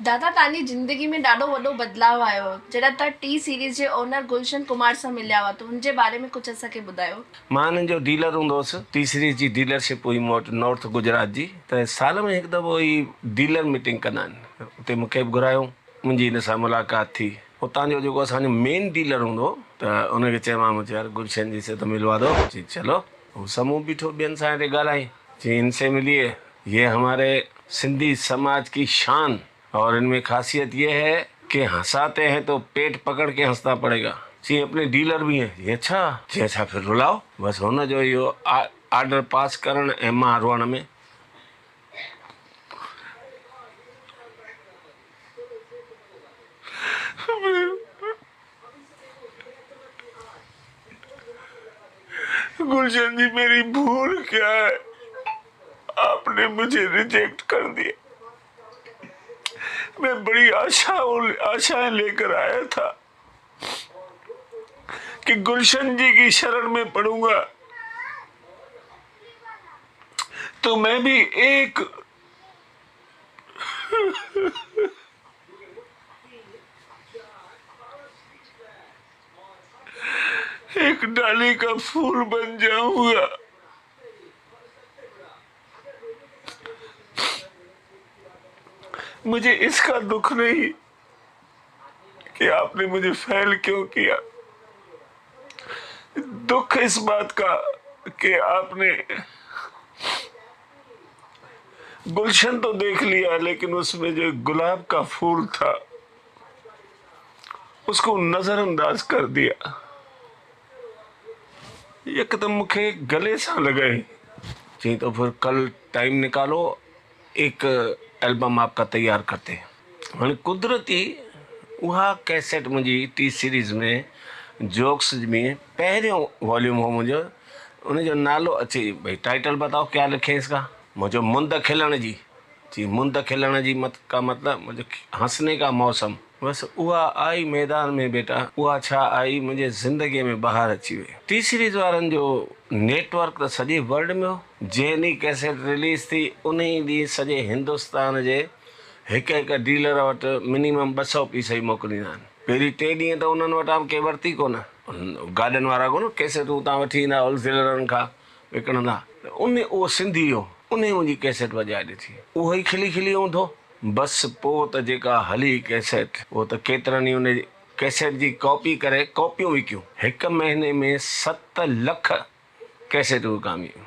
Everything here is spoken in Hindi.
दादा तव्हांजी ज़िंदगी में ॾाढो वॾो बदिलाव आयो जॾहिं तव्हां टी सीरीज़ जे ओनर गुलशन कुमार सां मिलिया हुआ, त हुनजे बारे में कुझु असांखे ॿुधायो। मां हिननि जो डीलर हूंदो हुउसि। टी सीरीज़ जी डीलरशिप हुई मूं वटि नॉर्थ गुजरात जी। त साल में हिकु दफ़ो ही डीलर मीटिंग कंदा आहिनि। उते मूंखे बि घुरायो, मुंहिंजी हिन सां मुलाक़ात थी। हुतां जो जेको असांजो मेन डीलर हूंदो त उनखे चयोमांसि यार गुलशन जी से तो मिलवा दो। जी चलो। वो समूह बीठो ॿियनि सां हिते ॻाल्हाई, जी इनसे मिलिए, ये हमारे सिंधी समाज की शान और इनमें खासियत ये है कि हंसाते हैं तो पेट पकड़ के हंसना पड़ेगा। जी अपने डीलर भी हैं। ये अच्छा जी, अच्छा फिर रुलाओ। बस हुन जो इहो आर्डर पास करण ऐं मां रुअण में। गुलशन जी मेरी भूल क्या है? आपने मुझे रिजेक्ट कर दिया। मैं बड़ी आशाएं लेकर आया था कि गुलशन जी की शरण में पड़ूंगा तो मैं भी एक डाली का फूल बन जाऊंगा। मुझे इसका दुख नहीं कि आपने मुझे फेल क्यों किया, दुख इस बात का कि आपने गुलशन तो देख लिया लेकिन उसमें जो गुलाब का फूल था उसको नजरअंदाज कर दिया। एकदम मुझे गले सा लगाई। जी तो फिर कल टाइम निकालो, एक एल्बम आपका तैयार करते हैं। हाँ कुदरती वहाँ कैसेट मुझी टी सीरीज़ में जोक्स में पहिरियों वॉल्यूम हो मुझे, उन जो नालो अचे भाई टाइटल बताओ क्या लिखे इसका। मुझे मुंद खिलण जी मुंद खिलण जी का मतलब मुझे हंसने का मौसम। बस उहा आई मैदान में बेटा, उहा छा आई मुझे ज़िंदगी में बाहर अची वई। टी सीरीज़ वारनि जो नेटवर्क त सॼे वर्ल्ड में हो। जंहिं ॾींहुं कैसेट रिलीज़ थी उन ई ॾींहुं सॼे हिंदुस्तान जे हिकु हिकु डीलर वटि मिनिमम 200 पीस ई मोकिलींदा आहिनि। पहिरीं 3 ॾींहं त उन्हनि वटां कंहिं वरिती कोन, गाॾियुनि वारा कोन कैसेटूं तव्हां वठी ईंदा होलसेलरनि खां विकिणंदा। उन उहो सिंधी हो, उन मुंहिंजी कैसेट वॼाए ॾिठी। उहो ई खिली खिली हूंदो। बसि पोइ त जेका हली कैसेट, उहो त केतिरनि ई उन कैसेट जी कॉपी करे कॉपियूं विकियूं। हिकु महीने में 7 लख कैसेटूं विकामियूं।